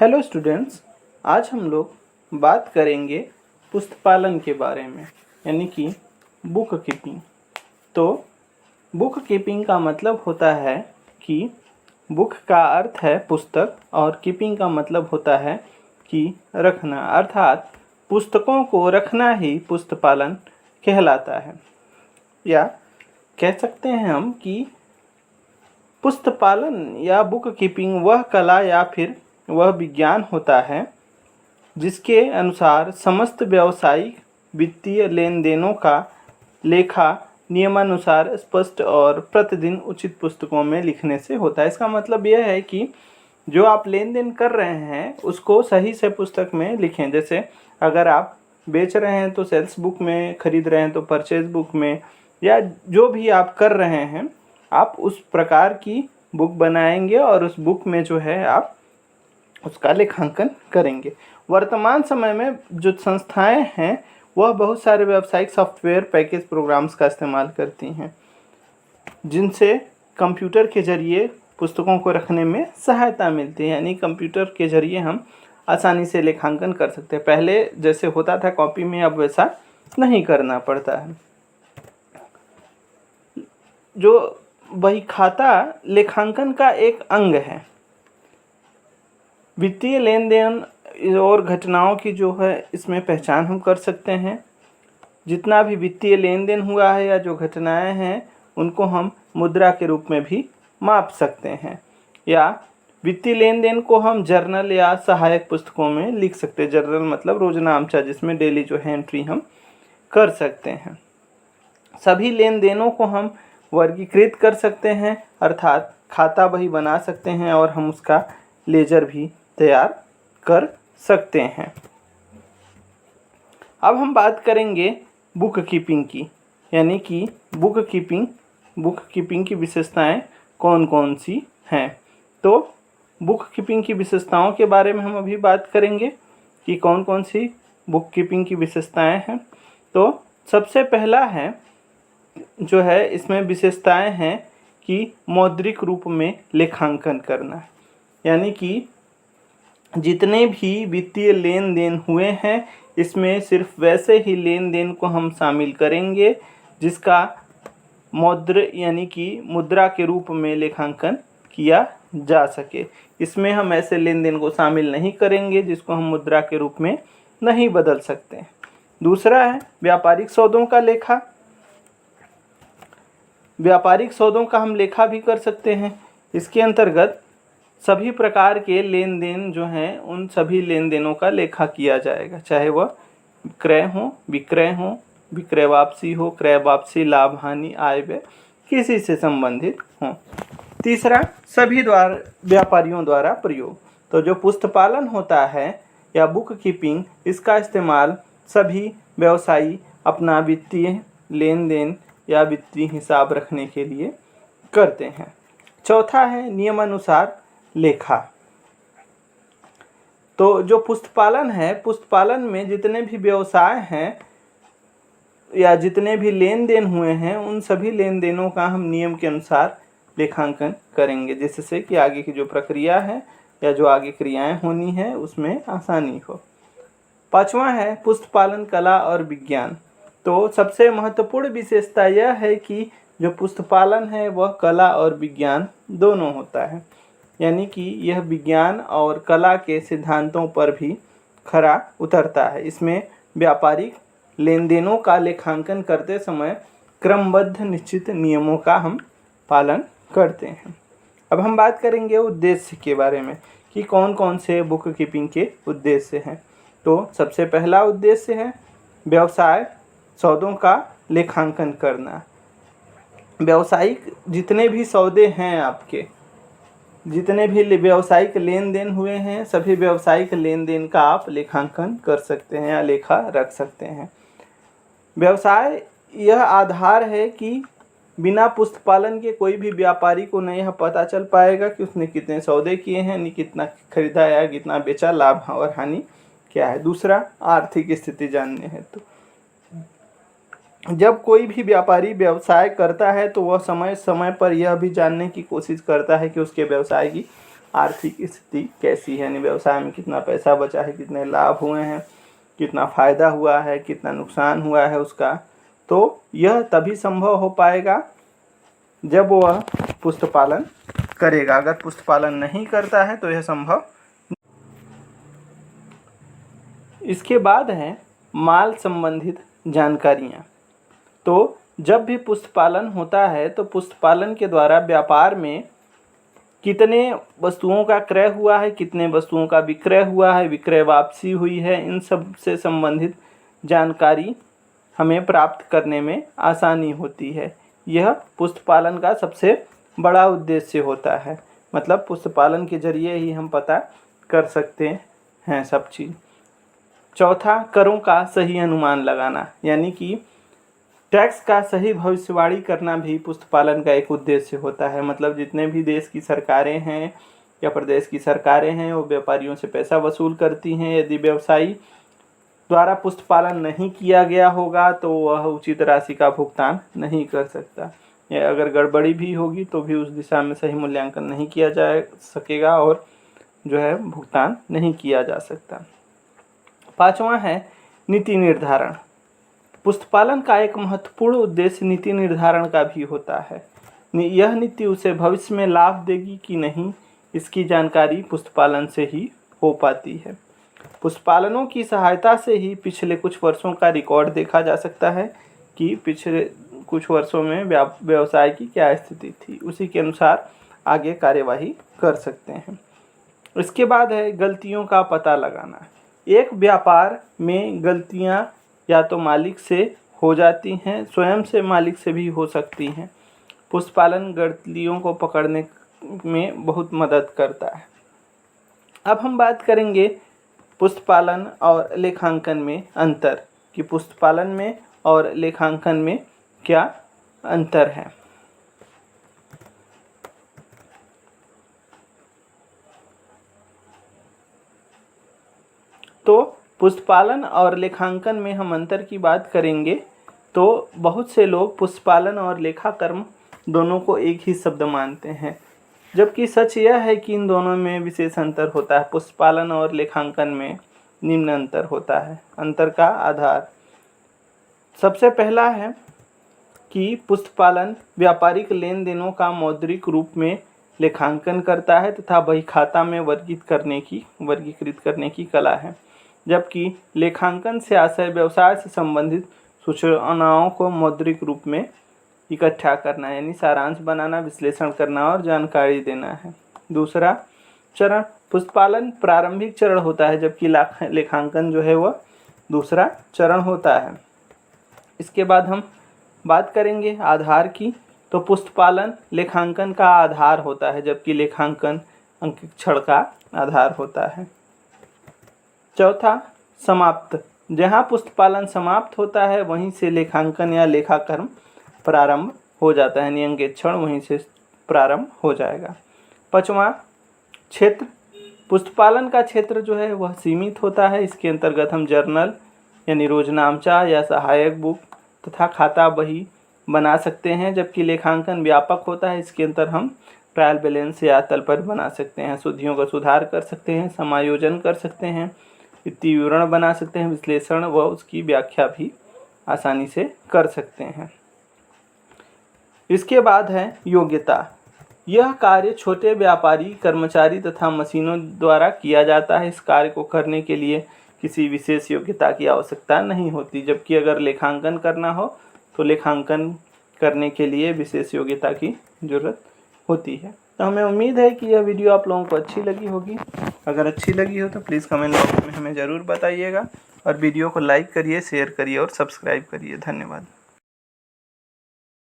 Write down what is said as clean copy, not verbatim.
Hello students, आज हम लोग बात करेंगे पुस्तपालन के बारे में, यानी कि बुक कीपिंग। तो बुक कीपिंग का मतलब होता है कि बुक का अर्थ है पुस्तक और कीपिंग का मतलब होता है कि रखना, अर्थात पुस्तकों को रखना ही पुस्तपालन कहलाता है। या कह सकते हैं हम कि पुस्तपालन या बुक कीपिंग वह कला या फिर वह विज्ञान होता है जिसके अनुसार समस्त व्यावसायिक वित्तीय लेन देनों का लेखा नियमानुसार स्पष्ट और प्रतिदिन उचित पुस्तकों में लिखने से होता है। इसका मतलब यह है कि जो आप लेन देन कर रहे हैं उसको सही से पुस्तक में लिखें। जैसे अगर आप बेच रहे हैं तो सेल्स बुक में, खरीद रहे हैं तो परचेज बुक में, या जो भी आप कर रहे हैं आप उस प्रकार की बुक बनाएंगे और उस बुक में जो है आप उसका लेखांकन करेंगे। वर्तमान समय में जो संस्थाएं हैं वह बहुत सारे व्यावसायिक सॉफ्टवेयर पैकेज प्रोग्राम्स का इस्तेमाल करती हैं जिनसे कंप्यूटर के जरिए पुस्तकों को रखने में सहायता मिलती है। यानी कंप्यूटर के जरिए हम आसानी से लेखांकन कर सकते हैं। पहले जैसे होता था कॉपी में, अब वैसा नहीं करना पड़ता है। जो बही खाता लेखांकन का एक अंग है। वित्तीय लेन देन और घटनाओं की जो है इसमें पहचान हम कर सकते हैं। जितना भी वित्तीय लेन देन हुआ है या जो घटनाएं हैं उनको हम मुद्रा के रूप में भी माप सकते हैं, या वित्तीय लेन देन को हम जर्नल या सहायक पुस्तकों में लिख सकते हैं। जर्नल मतलब रोजनामचा, जिसमें डेली जो है एंट्री हम कर सकते हैं। सभी लेन देनों को हम वर्गीकृत कर सकते हैं, अर्थात खाता बही बना सकते हैं और हम उसका लेजर भी तैयार कर सकते हैं। अब हम बात करेंगे बुक कीपिंग की, यानी कि बुक कीपिंग की विशेषताएं कौन कौन सी हैं। तो बुक कीपिंग की विशेषताओं के बारे में हम अभी बात करेंगे कि कौन कौन सी बुक कीपिंग की विशेषताएं हैं। तो सबसे पहला है जो है इसमें विशेषताएं हैं कि मौद्रिक रूप में लेखांकन करना, यानी कि जितने भी वित्तीय लेन देन हुए हैं इसमें सिर्फ वैसे ही लेन देन को हम शामिल करेंगे जिसका यानी कि मुद्रा के रूप में लेखांकन किया जा सके। इसमें हम ऐसे लेन देन को शामिल नहीं करेंगे जिसको हम मुद्रा के रूप में नहीं बदल सकते। दूसरा है व्यापारिक सौदों का लेखा। व्यापारिक सौदों का हम लेखा भी कर सकते हैं। इसके अंतर्गत सभी प्रकार के लेन देन जो हैं उन सभी लेन देनों का लेखा किया जाएगा, चाहे वह क्रय हो, विक्रय वापसी हो, क्रय वापसी, लाभ हानि, आय व्यय किसी से संबंधित हो। तीसरा, सभी व्यापारियों द्वारा प्रयोग। तो जो पुस्तपालन होता है या बुक कीपिंग, इसका इस्तेमाल सभी व्यवसायी अपना वित्तीय लेन देन या वित्तीय हिसाब रखने के लिए करते हैं। चौथा है नियमानुसार लेखा। तो जो पुस्तपालन है, पुस्तपालन में जितने भी व्यवसाय हैं या जितने भी लेन देन हुए हैं उन सभी लेन देनों का हम नियम के अनुसार लेखांकन करेंगे, जिससे कि आगे की जो प्रक्रिया है या जो आगे क्रियाएं होनी है उसमें आसानी हो। पांचवा है पुस्तपालन कला और विज्ञान। तो सबसे महत्वपूर्ण विशेषता यह है कि जो पुस्तपालन है वह कला और विज्ञान दोनों होता है, यानी कि यह विज्ञान और कला के सिद्धांतों पर भी खरा उतरता है। इसमें व्यापारिक लेन देनों का लेखांकन करते समय क्रमबद्ध निश्चित नियमों का हम पालन करते हैं। अब हम बात करेंगे उद्देश्य के बारे में कि कौन कौन से बुक कीपिंग के उद्देश्य हैं। तो सबसे पहला उद्देश्य है व्यवसाय सौदों का लेखांकन करना। व्यावसायिक जितने भी सौदे हैं, आपके जितने भी व्यावसायिक लेन देन हुए हैं, सभी व्यावसायिक लेन देन का आप लेखांकन कर सकते हैं या लेखा रख सकते हैं। व्यवसाय यह आधार है कि बिना पुस्तपालन के कोई भी व्यापारी को नहीं यह पता चल पाएगा कि उसने कितने सौदे किए हैं, नहीं कितना खरीदा या कितना बेचा, लाभ और हानि क्या है। दूसरा, आर्थिक स्थिति जानने है। तो जब कोई भी व्यापारी व्यवसाय करता है तो वह समय समय पर यह भी जानने की कोशिश करता है कि उसके व्यवसाय की आर्थिक स्थिति कैसी है, यानी व्यवसाय में कितना पैसा बचा है, कितने लाभ हुए हैं, कितना फ़ायदा हुआ है, कितना नुकसान हुआ है उसका। तो यह तभी संभव हो पाएगा जब वह पुष्ट पालन करेगा। अगर पुष्ट पालन नहीं करता है तो यह संभव। इसके बाद है माल संबंधित जानकारियाँ। तो जब भी पुष्ट पालन होता है तो पुष्ट पालन के द्वारा व्यापार में कितने वस्तुओं का क्रय हुआ है, कितने वस्तुओं का विक्रय हुआ है, विक्रय वापसी हुई है, इन सब से संबंधित जानकारी हमें प्राप्त करने में आसानी होती है। यह पुष्ट पालन का सबसे बड़ा उद्देश्य होता है। मतलब पुष्ट पालन के जरिए ही हम पता कर सकते हैं सब चीज़। चौथा, करों का सही अनुमान लगाना, यानी कि टैक्स का सही भविष्यवाणी करना भी पुष्ट पालन का एक उद्देश्य होता है। मतलब जितने भी देश की सरकारें हैं या प्रदेश की सरकारें हैं वो व्यापारियों से पैसा वसूल करती हैं। यदि व्यवसायी द्वारा पुष्ट पालन नहीं किया गया होगा तो वह उचित राशि का भुगतान नहीं कर सकता, या अगर गड़बड़ी भी होगी तो भी उस दिशा में सही मूल्यांकन नहीं किया जा सकेगा और जो है भुगतान नहीं किया जा सकता। पांचवा है नीति निर्धारण। पुष्ट पालन का एक महत्वपूर्ण उद्देश्य नीति निर्धारण का भी होता है। यह नीति उसे भविष्य में लाभ देगी कि नहीं, इसकी जानकारी पुष्ट पालन से ही हो पाती है। पुष्ट पालनों की सहायता से ही पिछले कुछ वर्षों का रिकॉर्ड देखा जा सकता है कि पिछले कुछ वर्षों में व्यवसाय की क्या स्थिति थी, उसी के अनुसार आगे कार्यवाही कर सकते हैं। इसके बाद है गलतियों का पता लगाना। एक व्यापार में गलतियां या तो मालिक से हो जाती हैं, स्वयं से मालिक से भी हो सकती हैं। पुष्ट पालन गलतियों को पकड़ने में बहुत मदद करता है। अब हम बात करेंगे पुष्ट पालन और लेखांकन में अंतर, कि पुष्ट पालन में और लेखांकन में क्या अंतर है। तो पुष्ट पालन और लेखांकन में हम अंतर की बात करेंगे तो बहुत से लोग पुष्ट पालन और लेखाकर्म दोनों को एक ही शब्द मानते हैं, जबकि सच यह है कि इन दोनों में विशेष अंतर होता है। पुष्ट पालन और लेखांकन में निम्न अंतर होता है। अंतर का आधार, सबसे पहला है कि पुष्ट पालन व्यापारिक लेन देनों का मौद्रिक रूप में लेखांकन करता है तथा बही खाता में वर्गीकृत करने की कला है, जबकि लेखांकन से आशय व्यवसाय से संबंधित सूचनाओं को मौद्रिक रूप में इकट्ठा करना, यानी सारांश बनाना, विश्लेषण करना और जानकारी देना है। दूसरा चरण पुष्ट पालन प्रारंभिक चरण होता है, जबकि लेखांकन जो है वह दूसरा चरण होता है। इसके बाद हम बात करेंगे आधार की। तो पुष्ट पालन लेखांकन का आधार होता है, जबकि लेखांकन अंकेक्षण का आधार होता है। चौथा समाप्त, जहाँ पुष्ट पालन समाप्त होता है वहीं से लेखांकन या लेखाकर्म प्रारंभ हो जाता है, यानी अंकेक्षण वहीं से प्रारंभ हो जाएगा। पांचवा क्षेत्र, पुष्ट पालन का क्षेत्र जो है वह सीमित होता है। इसके अंतर्गत हम जर्नल यानी रोजनामचा या सहायक बुक तथा खाता बही बना सकते हैं, जबकि लेखांकन व्यापक होता है। इसके अंदर हम ट्रायल बैलेंस या तलपट बना सकते हैं, शुद्धियों का सुधार कर सकते हैं, समायोजन कर सकते हैं, वित्तीय विवरण बना सकते हैं, विश्लेषण व उसकी व्याख्या भी आसानी से कर सकते हैं। इसके बाद है योग्यता। यह कार्य छोटे व्यापारी, कर्मचारी तथा मशीनों द्वारा किया जाता है। इस कार्य को करने के लिए किसी विशेष योग्यता की आवश्यकता नहीं होती, जबकि अगर लेखांकन करना हो तो लेखांकन करने के लिए विशेष योग्यता की ज़रूरत होती है। तो हमें उम्मीद है कि यह वीडियो आप लोगों को अच्छी लगी होगी। अगर अच्छी लगी हो तो प्लीज़ कमेंट बॉक्स में हमें ज़रूर बताइएगा और वीडियो को लाइक करिए, शेयर करिए और सब्सक्राइब करिए। धन्यवाद।